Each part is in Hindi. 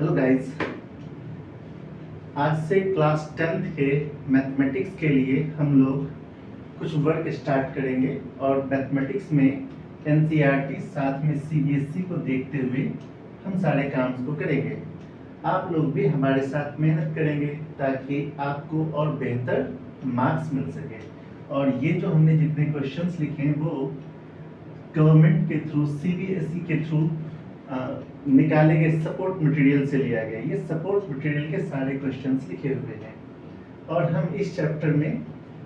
हेलो गाइस, आज से क्लास 10th के मैथमेटिक्स के लिए हम लोग कुछ वर्क स्टार्ट करेंगे और मैथमेटिक्स में एनसीईआरटी साथ में सीबीएसई को देखते हुए हम सारे काम को करेंगे। आप लोग भी हमारे साथ मेहनत करेंगे ताकि आपको और बेहतर मार्क्स मिल सके। और ये जो हमने जितने क्वेश्चंस लिखे हैं वो गवर्नमेंट के थ्रू सीबीएसई के थ्रू निकाले गए सपोर्ट मटेरियल से लिया गया। ये सपोर्ट मटेरियल के सारे क्वेश्चंस लिखे हुए हैं और हम इस चैप्टर में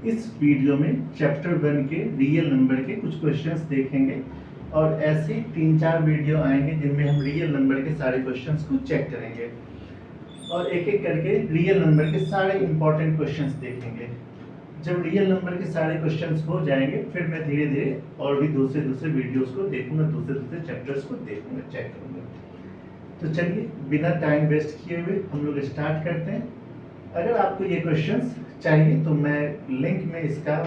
इस वीडियो में चैप्टर 1 के रियल नंबर के कुछ क्वेश्चंस देखेंगे और ऐसे 3-4 वीडियो आएंगे जिनमें हम रियल नंबर के सारे क्वेश्चंस को चेक करेंगे और एक एक करके रियल नंबर के सारे इंपॉर्टेंट क्वेश्चंस देखेंगे। जब रियल नंबर के सारे क्वेश्चंस हो जाएंगे फिर मैं धीरे धीरे और भी दूसरे वीडियोस को देखूंगा, दूसरे चैप्टर्स को देखूंगा, चेक करूंगा। तो चलिए बिना टाइम वेस्ट किए हुए हम लोग स्टार्ट करते हैं। अगर आपको ये क्वेश्चंस चाहिए तो मैं लिंक में इसका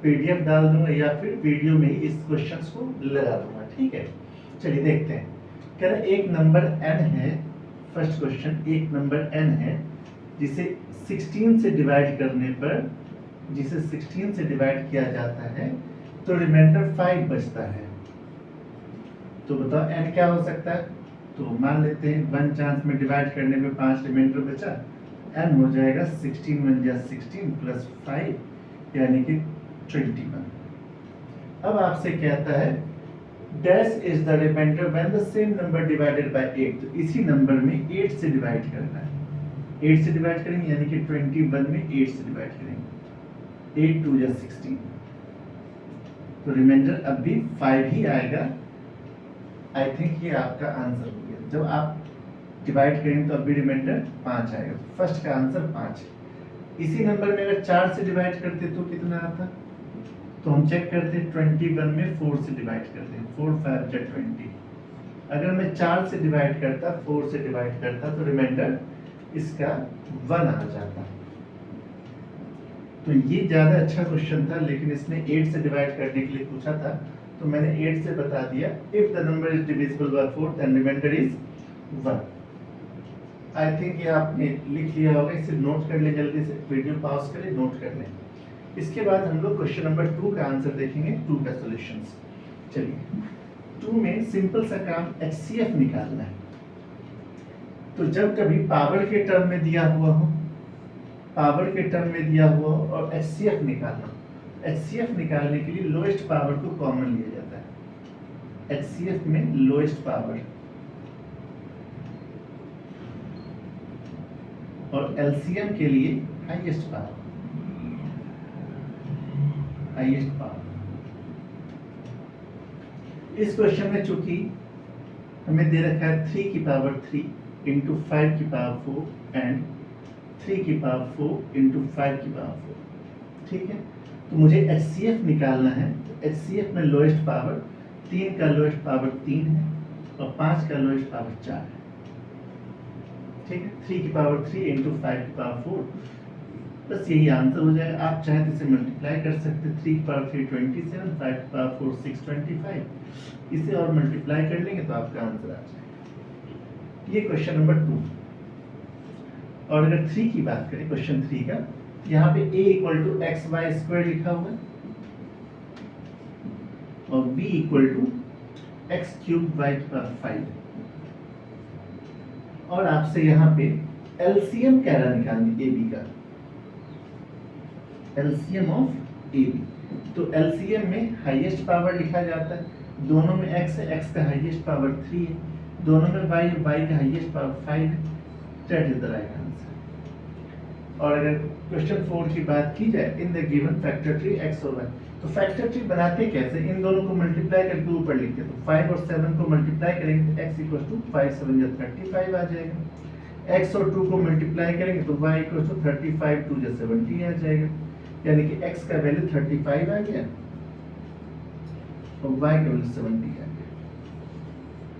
पीडीएफ डाल दूंगा या फिर वीडियो में ही इस क्वेश्चंस को लगा दूंगा, ठीक है। चलिए देखते हैं। कह रहे एक नंबर n है, फर्स्ट क्वेश्चन, एक नंबर n है जिसे 16 से डिवाइड करने पर जिसे 16 से डिवाइड किया जाता है तो रिमाइंडर 5 बचता है। तो बताओ n क्या हो सकता है। तो मान लेते हैं 1 चांस में डिवाइड करने में 5 रिमाइंडर बचा, n हो जाएगा 16 1 जा 16 प्लस 5 यानी कि 21। अब आपसे कहता है dash is the reminder when the same number divided by 8। तो इसी नंबर में 8 से डिवाइड करना है। 8 से डिवाइड करेंगे यानी कि 21 में 8 से डिवाइड करेंगे, 8 2 जा 16, तो रिमाइंडर अब भी 5 ही आएगा। आई थिंक ये आपका आंसर हो गया। जब आप डिवाइड करेंगे तो अब भी रिमाइंडर 5 आएगा। फर्स्ट का आंसर 5 है। इसी नंबर में अगर 4 से डिवाइड करते तो कितना आता, तो हम चेक करते 21 में 4 से डिवाइड करते हैं, 4 5 जा 20। अगर मैं 4 से डिवाइड करता, 4 से डिवाइड करता तो रिमाइंडर इसका 1 आ जाता। तो ये ज़्यादा अच्छा क्वेश्चन था, लेकिन इसने 8 से डिवाइड करने के लिए पूछा था तो मैंने 8 से बता दिया। If the number is divisible by 4 then reminder is 1। I think ये आपने लिख लिया होगा, इसे नोट कर ले, जल्दी से वीडियो पॉज करें, नोट कर लें। इसके बाद हम लोग क्वेश्चन नंबर 2 का आंसर देखेंगे, 2 का सॉल्यूशंस। चलिए 2 में सिंपल सा काम एचसीएफ निकालना है। तो जब कभी पावर के टर्म में दिया हुआ हो, पावर के टर्म में दिया हुआ हो और एचसीएफ निकालना, एचसीएफ निकालने के लिए लोएस्ट पावर को कॉमन लिया जाता है। एचसीएफ में लोएस्ट पावर और एलसीएम के लिए हाईएस्ट पावर, हाईएस्ट पावर। इस क्वेश्चन में चूंकि हमें दे रखा है 3 की पावर 3 इंटू 5 की पावर 4 एंड 3 की पावर 4 इंटू 5 की पावर 4, ठीक है। तो मुझे एचसीएफ निकालना है। तो एचसीएफ में लोएस्ट पावर 3 का लोएस्ट पावर 3 है और 5 का लोएस्ट पावर 4 है, ठीक है। 3 की पावर 3 इंटू 5 की पावर 4, बस यही आंसर हो जाएगा। आप चाहे तो इसे मल्टीप्लाई कर सकते हैं। 3 की पावर 3 27, 5 की पावर 4 625, इसे और मल्टीप्लाई कर लेंगे तो आपका आंसर आ जाएगा। ये क्वेश्चन नंबर 2। और अगर 3 की बात करें, क्वेश्चन 3 का, यहाँ पे a equal to x y square लिखा हुआ है और b equal to x cube y की पावर 5, और आपसे यहाँ पे एलसीएम कह रहा निकालने ए बी का, एलसीएम ऑफ ए बी। तो एलसीएम में हाईएस्ट पावर लिखा जाता है, दोनों में x है, x का हाईएस्ट पावर 3 है, दोनों में y है, y का हाईएस्ट पावर 5 है। That is the right answer. और अगर क्वेश्चन 4 की बात की जाए, in the given factor tree x और y, तो फैक्टर ट्री बनाते कैसे, इन दोनों को मल्टीप्लाई करके ऊपर लिखते हैं। तो 5 और 7 को मल्टीप्लाई करेंगे तो x इक्वल टू 5 7 जा 35 आ जाएगा। x और 2 को मल्टीप्लाई करेंगे तो y इक्वल टू 35 2 जा 70 आ जाएगा, यानी कि x का वैल्यू 35 आ गया और y का वैल्यू 70 आ गया।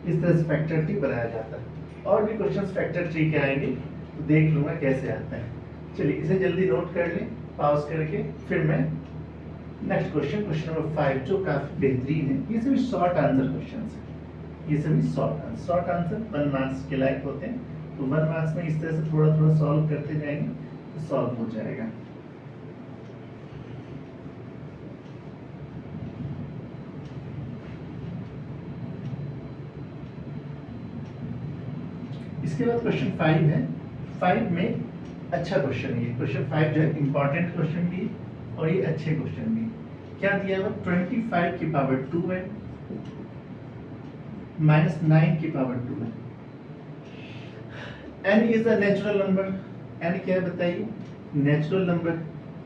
इस तरह से फैक्टर ट्री बनाया जाता है। और भी क्वेश्चंस फैक्टर ट्री के आएंगे तो देख लूंगा कैसे आता है। चलिए इसे जल्दी नोट कर लें, पॉज करके, फिर मैं नेक्स्ट क्वेश्चन, क्वेश्चन नंबर 5, जो काफी बेहतरीन है। ये सभी शॉर्ट आंसर क्वेश्चंस हैं, ये सभी शॉर्ट आंसर 1 मार्क्स के लायक होते हैं। तो 1 मार्क्स में इस तरह से थोड़ा थोड़ा सॉल्व करते जाएंगे तो सॉल्व हो जाएगा। इसके बाद क्वेश्चन 5 है। 5 में अच्छा क्वेश्चन है ये। क्वेश्चन 5 जो है इंपॉर्टेंट क्वेश्चन भी और ये अच्छे क्वेश्चन भी। क्या दिया हुआ 25 की पावर 2 है माइनस 9 की पावर 2 है। n is a natural number. n क्या है बताइए? Natural number.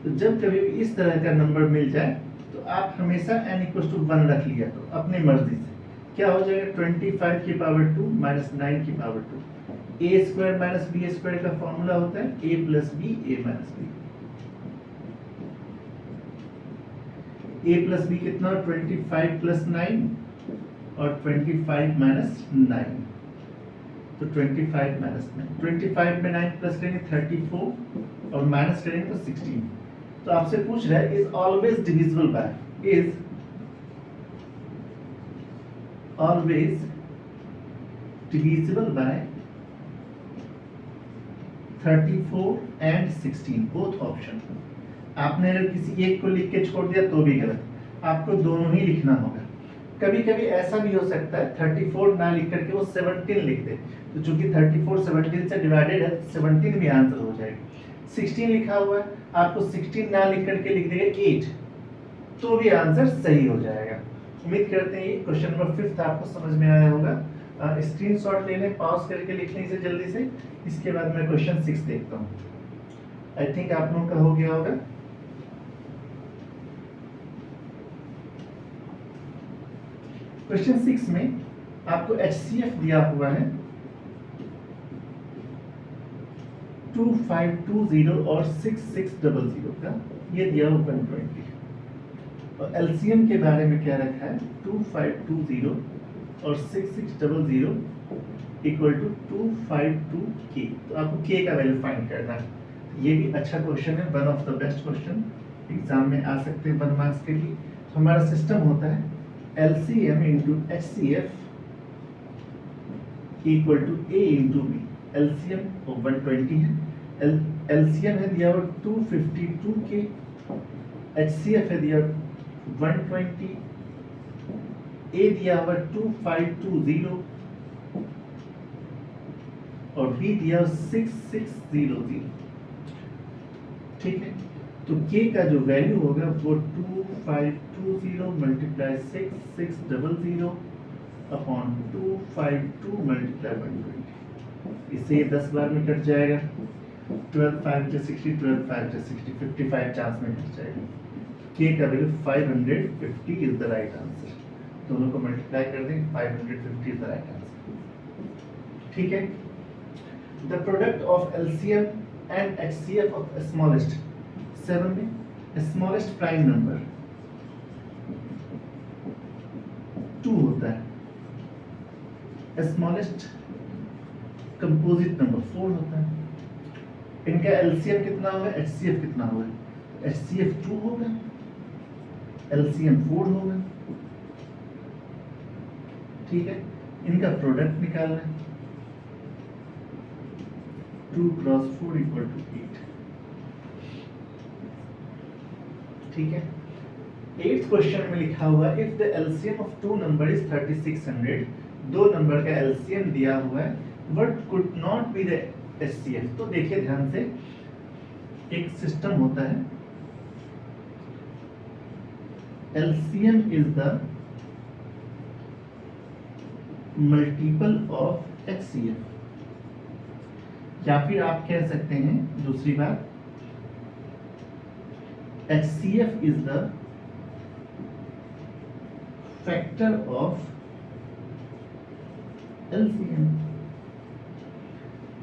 तो जब कभी भी इस तरह का नंबर मिल जाए तो आप हमेशा n इक्वल टू 1 रख लिया तो अपनी मर्जी से। क्या हो जाएगा 25 की पावर 2 माइनस 9 की पावर 2। ए स्क्वायर माइनस बी स्क्वायर का फॉर्मूला होता है ए प्लस बी ए माइनस बी। ए प्लस बी कितना? 25 प्लस 9 और 25 माइनस 9। तो 25 माइनस 9, 25 में 9 प्लस करेंगे 34 और माइनस करेंगे तो 16। तो आपसे पूछ रहा है is always divisible by, is always divisible by 34 and 16 both option. आपने अगर किसी एक को लिख के छोड़ दिया तो भी गलत, आपको दोनों ही लिखना होगा। कभी कभी ऐसा भी हो सकता है 34 ना लिख करके वो 17 लिख दे, तो चूंकि 34 17 से डिवाइडेड है 17 भी आंसर हो जाएगा। 16 लिखा हुआ है, आपको 16 ना लिख करके लिख देगा 8 तो भी आंसर सही हो जाएगा। उम्मीद करते हैं ये क्वेश्चन नंबर 5 आपको समझ में आया होगा। स्क्रीनशॉट ले लें, पॉज करके लिख लें इसे जल्दी से। इसके बाद मैं क्वेश्चन 6 देखता हूँ। आई थिंक आप लोगों का हो गया होगा। क्वेश्चन 6 में आपको HCF दिया हुआ है 2520 और 6600 का, ये दिया हुआ 120। और LCM के बारे में क्या रखा है 2520 और 6600 इक्वल टू 252K। तो आपको K का वैल्यू फाइंड करना है। ये भी अच्छा क्वेश्चन है, one of the best question exam में आ सकते हैं 1 मार्क्स के लिए। तो हमारा सिस्टम होता है LCM into HCF equal to A into B। LCM 120 है, LCM है दिया हुआ 252K, HCF है दिया 120, A दिया हुआ 2520 और B दिया 6600। ठीक है, तो K का जो वैल्यू होगा वो 2520 मल्टीप्लाई 6600 अपॉन 252 मल्टीप्लाई 120। इससे ये 10 बार में कट जाएगा। 12 5 60, 12 5 60, 55 चांस में कट जाएगा। K का value 550 is the right answer. दोनों को मल्टीप्लाई कर दें, 550 इज द राइट आंसर। ठीक है, the product of LCM and HCF of smallest 7 में स्मॉलेस्ट प्राइम नंबर 2 होता है, स्मॉलेस्ट कंपोजिट नंबर 4 होता है। इनका LCM कितना होगा, HCF कितना होगा? HCF 2 होगा, LCM 4 होगा। ठीक है, इनका प्रोडक्ट निकालना है 2 क्रॉस 4 इक्वल टू 8। ठीक है, 8th क्वेश्चन में लिखा हुआ if the LCM of two number is 3600, दो नंबर का LCM दिया हुआ है, what could not be the HCF। तो देखिए ध्यान से, एक सिस्टम होता है LCM is the multiple of HCF, या फिर आप कह सकते हैं दूसरी बात HCF is the factor of LCM।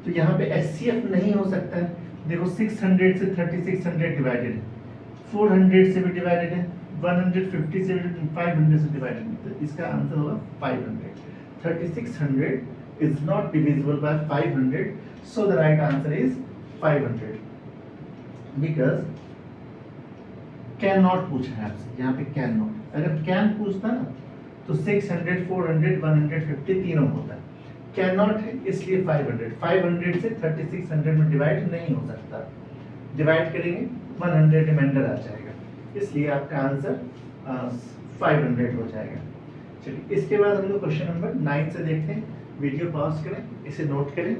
तो यहाँ पे HCF नहीं हो सकता है। देखो 600 से 3600 डिवाइडेड है, 400 से भी डिवाइडेड है, 150 से भी, 500 से डिवाइडेड है, तो इसका आंसर होगा 500। 3600 is not divisible by 500, so the right answer is 500 because cannot पूछा है आपसे, यहाँ पे cannot। अगर can पूछता ना तो 600, 400, 150 तीनों होता है। कैन नॉट है इसलिए 500 से 3600 में डिवाइड नहीं हो सकता, डिवाइड करेंगे 100 रिमाइंडर आ जाएगा, इसलिए आपका आंसर 500 हो जाएगा। चलिए इसके बाद हम लोग क्वेश्चन नंबर 9 से देखते हैं। वीडियो पॉज करें, इसे नोट करें।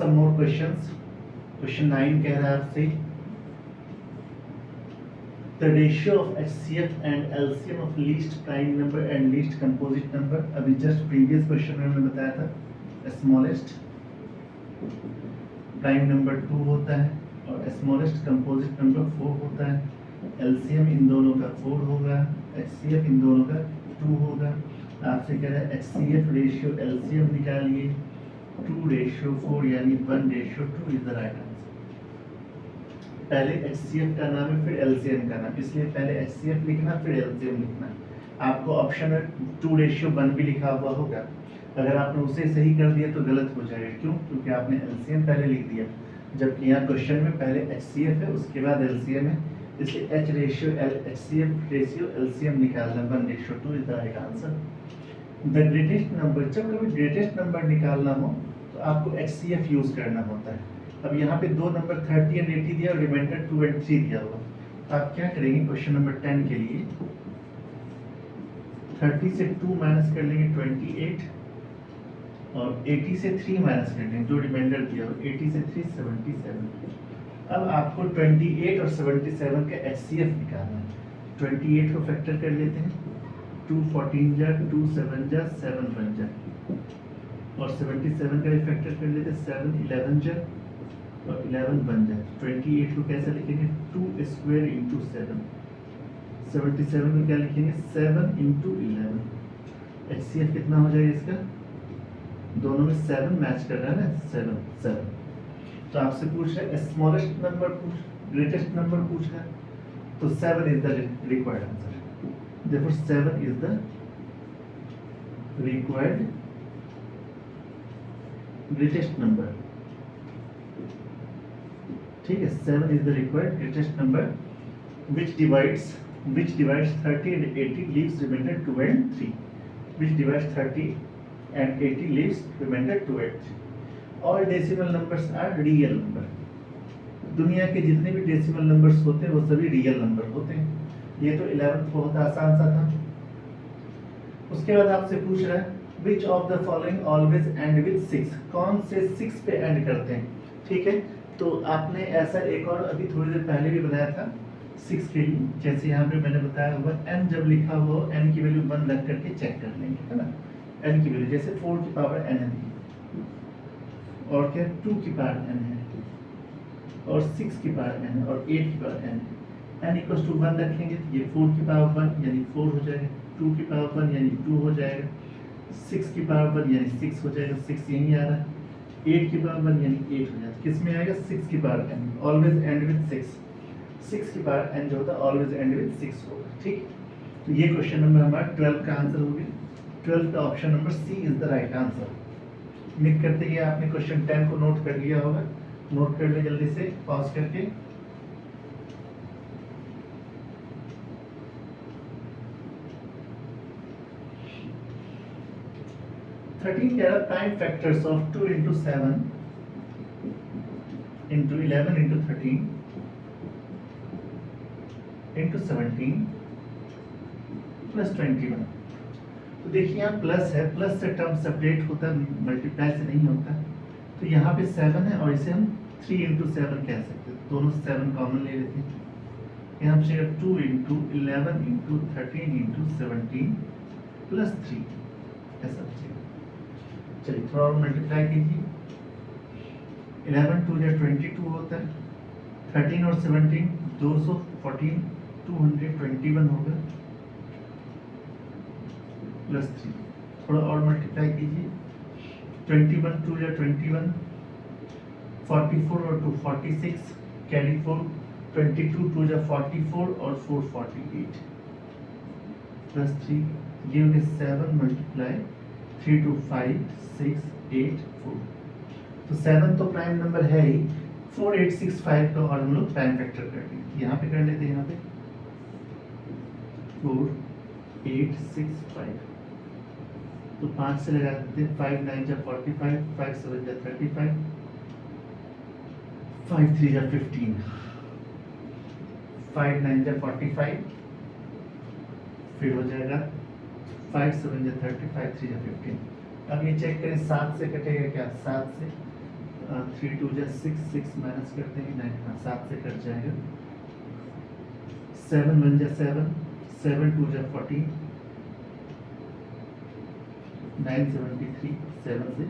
Some more questions. Question 9 कह रहा है आपसे the ratio of HCF and LCM of least prime number and least composite number। अभी just previous question में हमने बताया था smallest prime number 2 होता है और smallest composite number 4 होता है। LCM इन दोनों का 4 होगा, HCF इन दोनों का 2 होगा। आपसे कह रहा है HCF रेशियो LCM निकालिए 2:4 यानी 1:2 इज द राइट आंसर। पहले HCF का नाम है फिर LCM का नाम, इसलिए पहले HCF लिखना फिर LCM लिखना। आपको ऑप्शन में 2:1 भी लिखा हुआ होगा, अगर आपने उसे सही कर दिया तो गलत हो जाएगा। क्यों? क्योंकि आपने LCM पहले लिख दिया, जबकि यहाँ क्वेश्चन में पहले HCF है उसके बाद LCM है, इसलिए HCF रेशियो LCM निकालना 1:2 is the right answer. The greatest number, जब कभी ग्रेटेस्ट नंबर निकालना हो तो आपको HCF यूज करना होता है। अब यहाँ पे दो नंबर 30 और 80 दिया और रिमाइंडर 2 और 3 दिया हुआ, तो आप क्या करेंगे क्वेश्चन नंबर 10 के लिए 30 से 2 माइनस कर लेंगे 28 और 80 से 3 माइनस कर लेंगे जो रिमाइंडर दिया हो, 80 से 3 77। अब आपको 28 और 77 का HCF निकालना है। 28 को फैक्टर कर लेते हैं, 2 14 जा, 2 7 जा, 7 1 जा, और 77 का भी फैक्टर कर लेते हैं, 7 11 जा और 11 1 जा। 28 को कैसे लिखेंगे 2 स्क्वायर इंटू 7, 77 को क्या लिखेंगे 7 इंटू 11। HCF कितना हो जाएगा इसका, दोनों में 7 मैच कर रहा है ना, 7 7। तो आपसे पूछ रहा है स्मॉलेस्ट नंबर पूछ, ग्रेटेस्ट नंबर पूछ रहा है, तो 7 is the required answer. Therefore 7 is the required greatest number। ठीक है, 7 is the required greatest number which divides 30 and 80 leaves remainder 2 and 3, which divides 30 and 80 leaves remainder 2 and 3। All decimal numbers are real number। दुनिया के जितने भी डेसिमल नंबर्स होते हैं वो सभी रियल नंबर होते हैं। ये तो 11th बहुत आसान सा था। उसके बाद आपसे पूछ रहा है which of the following always end with 6, कौन से 6 पे एंड करते हैं। ठीक है, तो आपने ऐसा एक और अभी थोड़ी देर पहले भी बनाया था 6 के लिए, जैसे यहाँ पे मैंने बताया हुआ n जब लिखा हुआ n की वैल्यू 1 रख करके चेक कर लेंगे, है ना। n की वैल्यू जैसे 4 की पावर n है और क्या 2 की पावर n है और 6 की पावर n है और 8 की पावर n है। n इक्वल्स टू 1 रखेंगे तो ये 4 की पावर 1 यानी 4 हो जाएगा, 2 की पावर 1 यानी 2 हो जाएगा, 6 की पावर 1 यानी 6 हो जाएगा, 6 यहीं आ रहा है, 8 की पावर 1 यानी 8 हो जाएगा। किस में आएगा 6 की power n, always and with 6। 6 की पावर n जो होता है ऑलवेज एंड विद 6 होगा। ठीक, तो ये क्वेश्चन नंबर हमारा 12 का आंसर हो गया। 12 का option number C is the right answer. उम्मीद करते हैं आपने क्वेश्चन 10 को नोट कर लिया होगा, नोट कर ले जल्दी से पॉज करके। Prime factors of 2 into 7 into 11 into 13 into 17 plus 21। तो देखिए यहाँ प्लस है, प्लस से टर्म सेपरेट होता है, मल्टीप्लाई से नहीं होता। तो यहाँ पे 7 है और इसे हम 3 into 7 कह सकते हैं, दोनों 7 कॉमन ले लेते हैं। यहाँ पे 2 into 11 into 13 into 17 plus 3 ऐसा बचेगा। चलिए थोड़ा और मल्टीप्लाई कीजिए, 11 2 या 22 होता है, 13 और 17 214 221 होगा प्लस 3। थोड़ा और मल्टीप्लाई कीजिए, 21 2 या 21, 44 और 2 46, कैरी 4, 22 2 या 44 और 4 48 प्लस 3, ये हो गया 7 मल्टीप्लाई 3 2 5 6 8 4। तो 7 तो प्राइम नंबर है ही, 4865 का और हम लोग प्राइम फैक्टर कर लेंगे। यहाँ पे कर लेते हैं, यहाँ पे 4865 तो 5 से लगा देते हैं, 5 9 जा 45, 5 7 जा 35, 5 3 जा 15, 5 9 जा 45, फिर हो जाएगा 5 7 जा 30, 5 3 जा 15। अब ये चेक करें 7 से कटेगा क्या, 7 से 3 2 जा 6, 6 माइनस करते हैं 9, हाँ 7 से कट जाएगा। 7 1 जा 7, 7 2 जा 14, 973, 7 से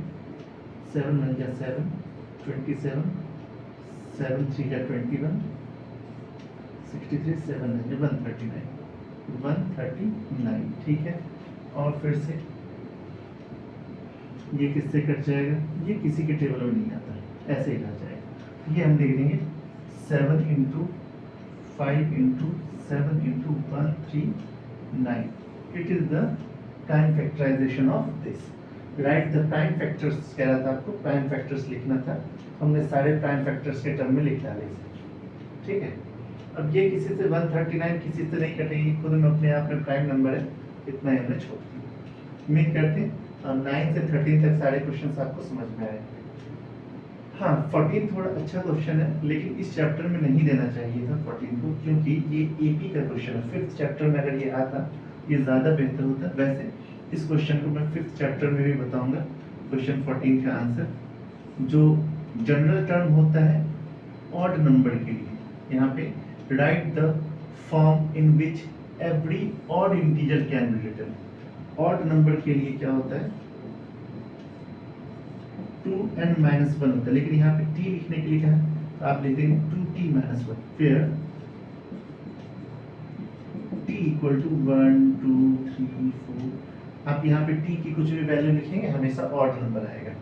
7 1 जा 7, 27, 7 3 जा 21, 63, 7 9 जा 139, 139, ठीक है। और फिर से ये किससे कट जाएगा, ये किसी के टेबल में नहीं आता, ऐसे ही रह जाएगा। ये हम लिख देंगे 7 into 5 into 7 into 139। It is the time factorisation of this. Write the prime factors कह रहा था आपको, प्राइम फैक्टर्स लिखना था, हमने सारे प्राइम फैक्टर्स के टर्म में लिख डाले इसे, ठीक है। अब ये किसी से 139 किसी से नहीं कटेगी, खुद में अपने आप में प्राइम नंबर है, इतना ही हमने छोड़ दिया। उम्मीद करते हैं 9 से 13 तक सारे क्वेश्चंस आपको समझ में आए। हाँ 14 थोड़ा अच्छा क्वेश्चन है, लेकिन इस चैप्टर में नहीं देना चाहिए था 14 को, क्योंकि ये एपी का क्वेश्चन है। 5th चैप्टर में अगर ये आता ये ज़्यादा बेहतर होता। वैसे इस क्वेश्चन को मैं 5th चैप्टर में भी बताऊंगा, क्वेश्चन 14 का आंसर, जो जनरल टर्म होता है ऑड नंबर के लिए। यहाँ पे write the form in which every odd integer can be written. Odd number के लिए क्या होता है, 2n-1 होता है, लेकिन यहाँ पे t लिखने के लिए क्या है, तो आप लिख देंगे 2t-1, फिर t इक्वल टू 1 2 3 4। आप यहाँ पे t की कुछ भी वैल्यू लिखेंगे हमेशा ऑड नंबर आएगा।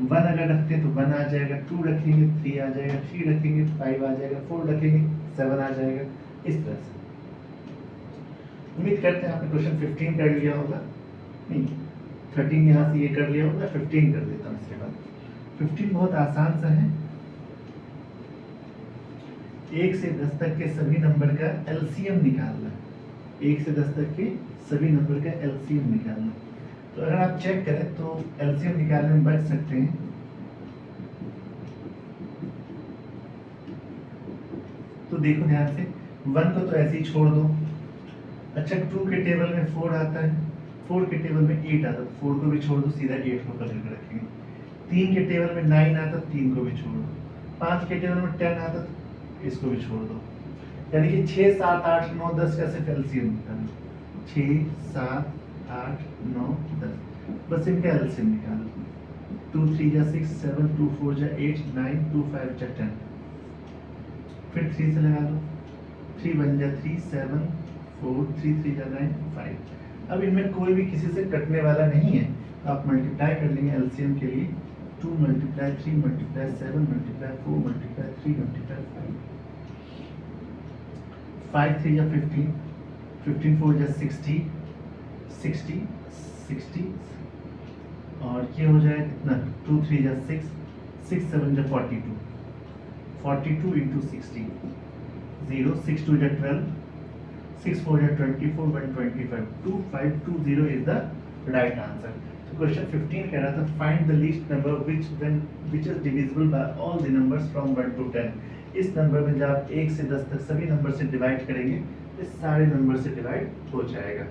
1 अगर रखते हैं तो 1 आ जाएगा, 2 रखेंगे 3 आ जाएगा, 3 रखेंगे 5 आ जाएगा, 4 रखेंगे 7 आ जाएगा, इस तरह से। उम्मीद करते हैं आपने क्वेश्चन 15 कर लिया होगा, नहीं 13 यहाँ से ये कर लिया होगा, 15 कर देता हूँ इसके बाद। 15 बहुत आसान सा है, 1 से 10 तक के सभी नंबर का एलसीएम निकालना। 1 से 10 तक के सभी नंबर का एलसीएम निकालना। तो अगर आप चेक करें तो एलसीएम निकालने में बच सकते हैं। तो देखो ध्यान से, 1 को तो ऐसे ही छोड़ दो। अच्छा 2 के टेबल में 4 आता है, 4 के टेबल में 8 आता है, 4 को भी छोड़ दो, सीधा 8 को पकड़ के रखेंगे। 3 के टेबल में 9 आता, 3 को भी छोड़ दो। 5 के टेबल में 10 आता, इसको भी छोड़ दो। यानी कि 6 7 8 9 10 का सिर्फ एलसीएम निकालो। 6 7 8 9 10, बस इनका एलसीएम निकालो। 2 3 जा 6 7 2 4 जा 8 9 2 5 जा 10, फिर 3 से लगा दो। 3 1 जा 3 7 4 3 3 जा 9 5। अब इनमें कोई भी किसी से कटने वाला नहीं है, आप मल्टीप्लाई कर लेंगे एलसीएम के लिए। 2 multiply 3 multiply 7 multiply 4 multiply 3 multiply 5 3 जा 15 15 4 जा 60 60 60, और ये हो जाए कितना, 2 3 जा 6 6 7 जा 42 42 इंटू 60 0 6 2 जा 12 6 4 जा 24 125 2520 इज द राइट आंसर। तो क्वेश्चन 15 कह रहा था find the least number which is divisible by all the numbers from 1 to 10। इस नंबर में जब आप 1 से 10 तक सभी नंबर से डिवाइड करेंगे, इस सारे नंबर से डिवाइड हो जाएगा।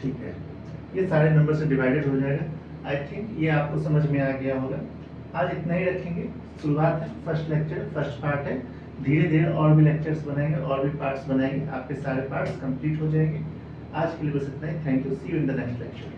ठीक है, ये सारे नंबर से डिवाइडेड हो जाएगा। आई थिंक ये आपको समझ में आ गया होगा। आज इतना ही रखेंगे, शुरुआत है, फर्स्ट लेक्चर, फर्स्ट पार्ट है। धीरे धीरे और भी लेक्चर्स बनाएंगे, और भी पार्ट्स बनाएंगे, आपके सारे पार्ट्स कंप्लीट हो जाएंगे। आज के लिए बस इतना ही। Thank you, see you in the next lecture.